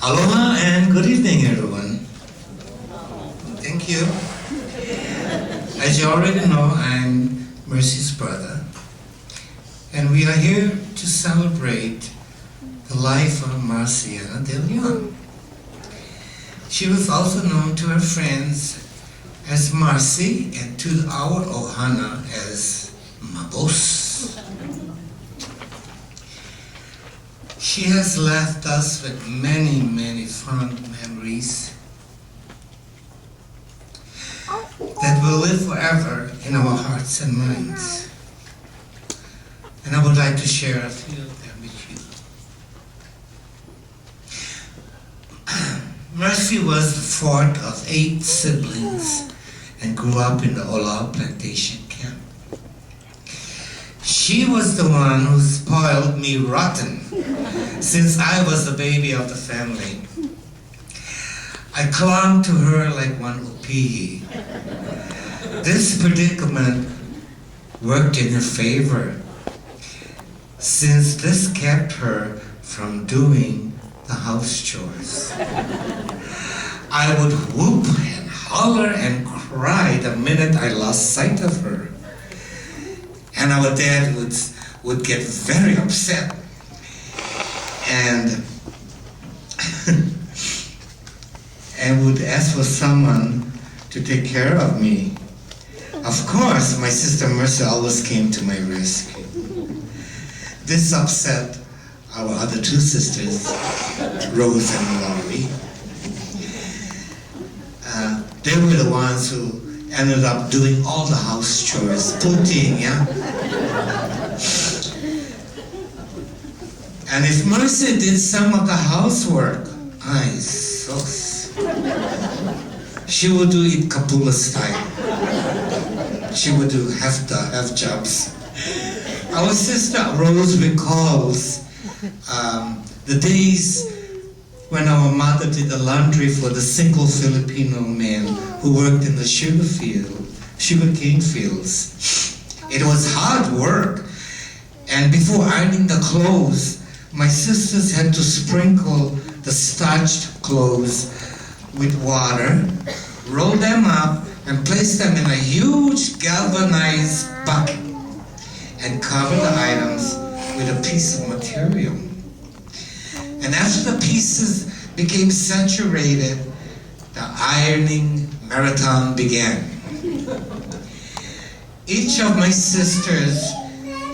Aloha and good evening, everyone. Thank you. As you already know, I'm Mercy's brother, and we are here to celebrate the life of Marciana de Leon. She was also known to her friends as Marcy and to our Ohana as Mabos. She has left us with many, many fond memories that will live forever in our hearts and minds. And I would like to share a few of them with you. Mercy was the fourth of 8 siblings and grew up in the Olau plantation camp. She was the one who spoiled me rotten since I was the baby of the family. I clung to her like one upihi. This predicament worked in her favor, since this kept her from doing the house chores. I would whoop and holler and cry the minute I lost sight of her. And our dad would get very upset and and would ask for someone to take care of me. Of course, my sister Mercy always came to my rescue. This upset our other 2 sisters, Rose and Laurie. They were the ones who ended up doing all the house chores, puting, yeah? And if Mercy did some of the housework, ay, sus, she would do it Kapula style. She would do half jobs. Our sister Rose recalls the days when our mother did the laundry for the single Filipino man who worked in the sugarcane fields. It was hard work, and before ironing the clothes, my sisters had to sprinkle the starched clothes with water, roll them up, and place them in a huge galvanized bucket, and cover the items with a piece of material. And after the pieces became saturated, the ironing marathon began. Each of my sisters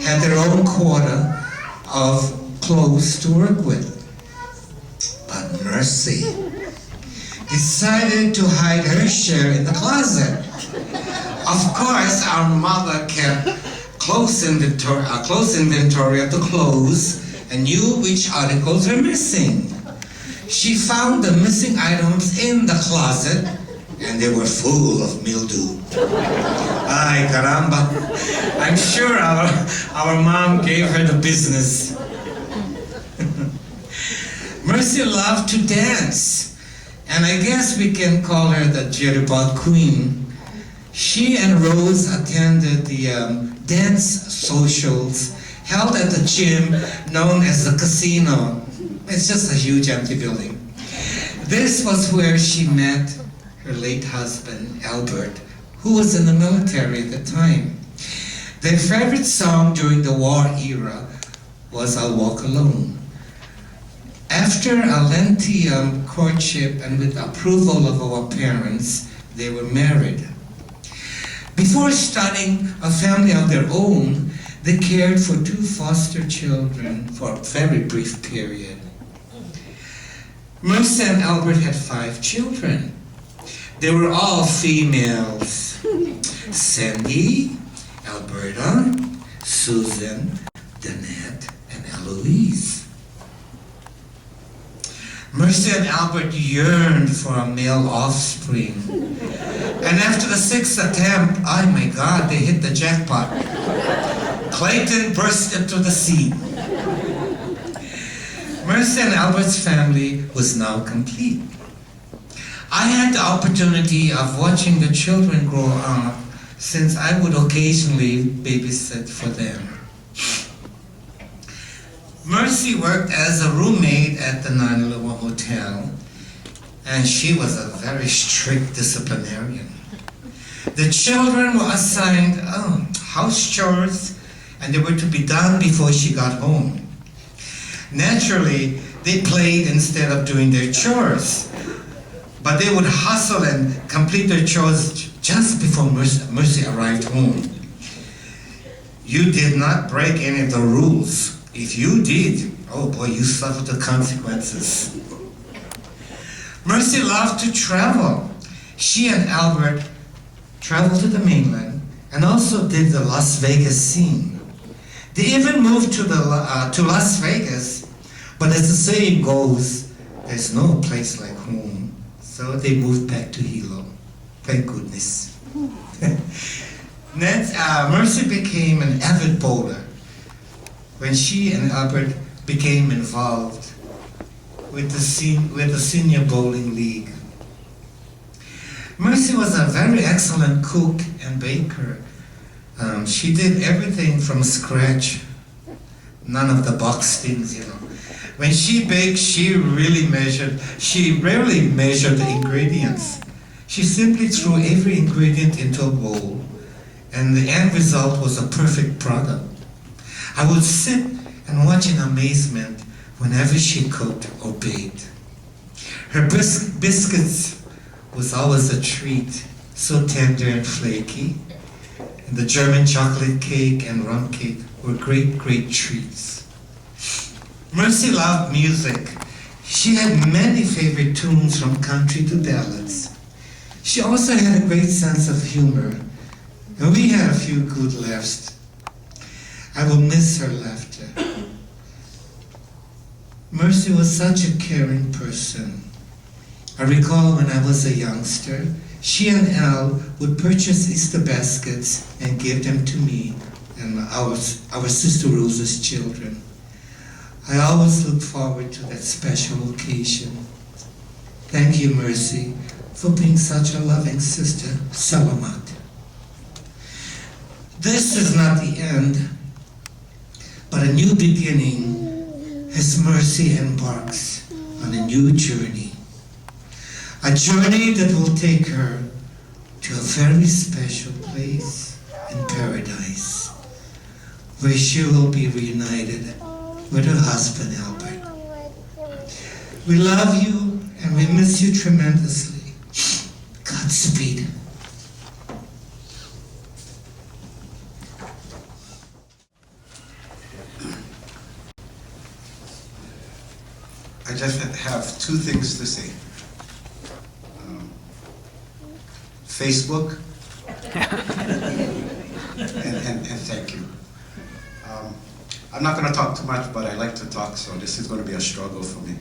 had their own quota of clothes to work with. But Mercy decided to hide her share in the closet. Of course, our mother kept a close inventory of the clothes and knew which articles were missing. She found the missing items in the closet, and they were full of mildew. Ay, caramba. I'm sure our mom gave her the business. Mercy loved to dance, and I guess we can call her the Jeribot Queen. She and Rose attended the dance socials held at the gym known as the casino. It's just a huge empty building. This was where she met her late husband, Albert, who was in the military at the time. Their favorite song during the war era was I'll Walk Alone. After a lengthy courtship and with approval of our parents, they were married. Before starting a family of their own, they cared for 2 foster children for a very brief period. Mercy and Albert had 5 children. They were all females. Sandy, Alberta, Susan, Danette, and Eloise. Mercy and Albert yearned for a male offspring. And after the 6th attempt, oh my God, they hit the jackpot. Clayton burst into the scene. Mercy and Albert's family was now complete. I had the opportunity of watching the children grow up since I would occasionally babysit for them. Mercy worked as a roommate at the Nanaloa Hotel, and she was a very strict disciplinarian. The children were assigned house chores, and they were to be done before she got home. Naturally, they played instead of doing their chores, but they would hustle and complete their chores just before Mercy arrived home. You did not break any of the rules. If you did, oh boy, you suffered the consequences. Mercy loved to travel. She and Albert traveled to the mainland and also did the Las Vegas scene. They even moved to Las Vegas, but as the saying goes, there's no place like home. So they moved back to Hilo. Thank goodness. Mercy became an avid bowler when she and Albert became involved with the senior bowling league. Mercy was a very excellent cook and baker. She did everything from scratch. None of the box things, you know. When she baked, she rarely measured the ingredients. She simply threw every ingredient into a bowl, and the end result was a perfect product. I would sit and watch in amazement whenever she cooked or baked. Her biscuits was always a treat, so tender and flaky. And the German chocolate cake and rum cake were great, great treats. Mercy loved music. She had many favorite tunes from country to ballads. She also had a great sense of humor, and we had a few good laughs. I will miss her laughter. Mercy was such a caring person. I recall when I was a youngster, she and Al would purchase Easter baskets and give them to me and our sister Rosa's children. I always look forward to that special occasion. Thank you, Mercy, for being such a loving sister. Salamat. This is not the end, but a new beginning as Mercy embarks on a new journey. A journey that will take her to a very special place in paradise, where she will be reunited with her husband, Albert. We love you and we miss you tremendously. Godspeed. I just have two things to say. Facebook and thank you. I'm not going to talk too much, but I like to talk, so this is going to be a struggle for me.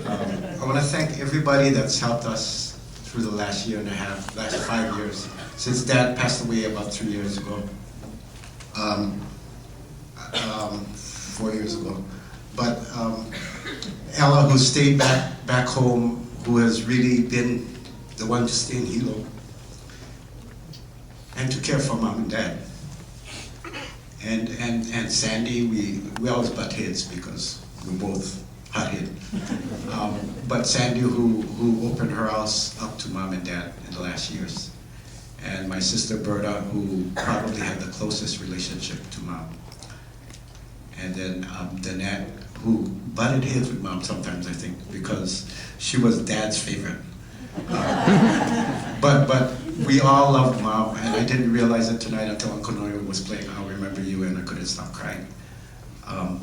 I want to thank everybody that's helped us through the last year and a half, last 5 years, since Dad passed away about 3 years ago, 4 years ago. But Ella, who stayed back home, who has really been the one to stay in Hilo and to care for Mom and Dad. And Sandy, we always butt heads because we're both hot-headed. But Sandy, who opened her house up to Mom and Dad in the last years. And my sister Berta, who probably had the closest relationship to Mom. And then Danette, who butted heads with Mom sometimes, I think, because she was Dad's favorite. But we all loved Mom, and I didn't realize it tonight until Uncle Noyo was playing I'll Remember You, and I couldn't stop crying. I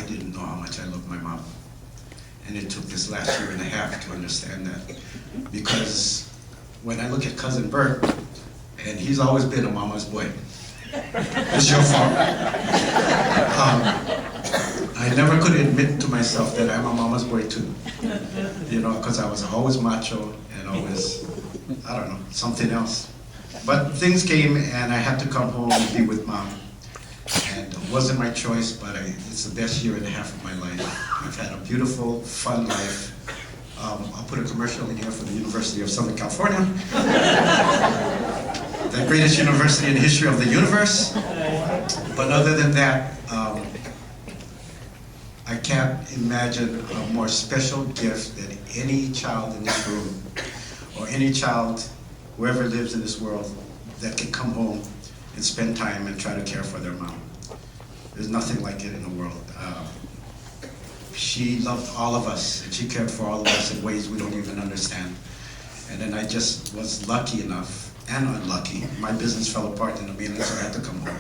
didn't know how much I loved my mom. And it took this last year and a half to understand that. Because when I look at Cousin Bert, and he's always been a mama's boy. It's your fault. I never could admit to myself that I'm a mama's boy too. You know, because I was always macho and always, I don't know, something else. But things came and I had to come home and be with Mom. And it wasn't my choice, but it's the best year and a half of my life. I've had a beautiful, fun life. I'll put a commercial in here for the University of Southern California. The greatest university in the history of the universe. But other than that, I can't imagine a more special gift than any child in this room, or any child, whoever lives in this world, that can come home and spend time and try to care for their mom. There's nothing like it in the world. She loved all of us, and she cared for all of us in ways we don't even understand. And then I just was lucky enough, and unlucky. My business fell apart in the mainland, so I had to come home.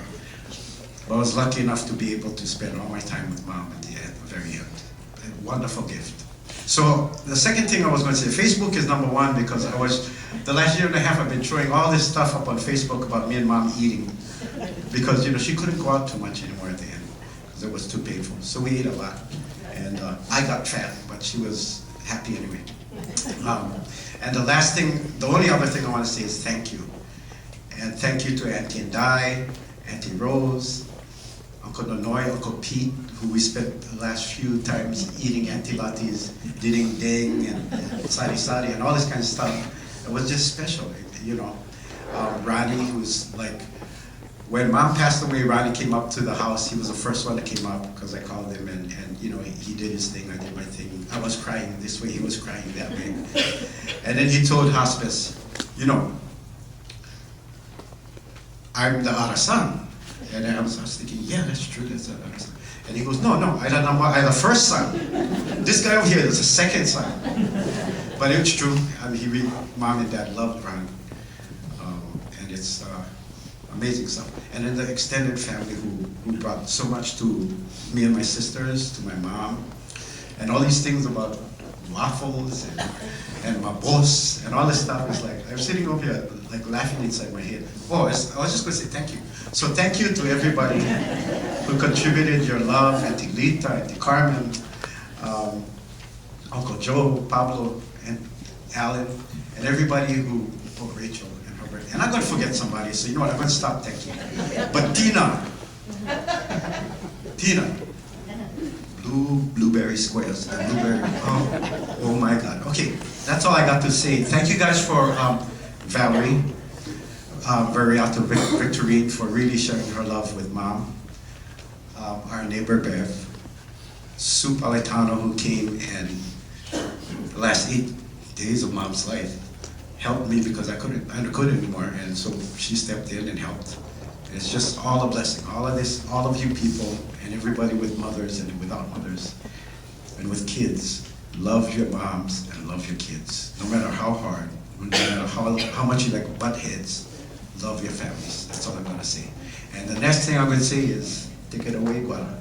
But I was lucky enough to be able to spend all my time with mom at the very end. A wonderful gift. So the second thing I was going to say, Facebook is number one, because the last year and a half I've been throwing all this stuff up on Facebook about me and mom eating, because she couldn't go out too much anymore at the end, because it was too painful. So we ate a lot, and I got fat, but she was happy anyway. And the last thing, the only other thing I want to say is thank you. And thank you to Auntie and Di, Auntie Rose, Uncle Nonoy, Uncle Pete, who we spent the last few times eating Auntie Lotties, ding ding, and sari sari, and all this kind of stuff. It was just special, Ronnie, who's like, when mom passed away, Ronnie came up to the house. He was the first one that came up, because I called him, and he did his thing, I did my thing. I was crying this way, he was crying that way. And then he told hospice, I'm the other son. And I was thinking, yeah, that's true, that's the other son. And he goes, no, I'm the first son. This guy over here is the second son. But it's true. I mean, mom and dad loved Ron. And it's amazing stuff. And then the extended family who brought so much to me and my sisters, to my mom, and all these things about waffles and my boss and all this stuff. Is like, I'm sitting over here like laughing inside my head. I was just going to say thank you. So thank you to everybody who contributed your love, Auntie Lita, Auntie Carmen, Uncle Joe, Pablo, and Alan, and everybody Rachel and Herbert. And I'm going to forget somebody, so you know what, I'm going to stop thanking. But Tina, blueberry squares, blueberry, oh my God. Okay, that's all I got to say. Thank you guys for Valerie, Veriato Victorine, for really sharing her love with mom. Our neighbor Bev, Sue Paletano, who came and the last 8 days of mom's life helped me because I couldn't anymore, and so she stepped in and helped. And it's just all a blessing. All of this, all of you people, and everybody with mothers and without mothers, and with kids, love your moms and love your kids. No matter how hard, no matter how much you like butt heads, love your families. That's all I'm going to say. And the next thing I'm going to say is, take it away, Guala.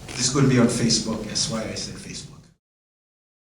This is going to be on Facebook. That's why I said Facebook.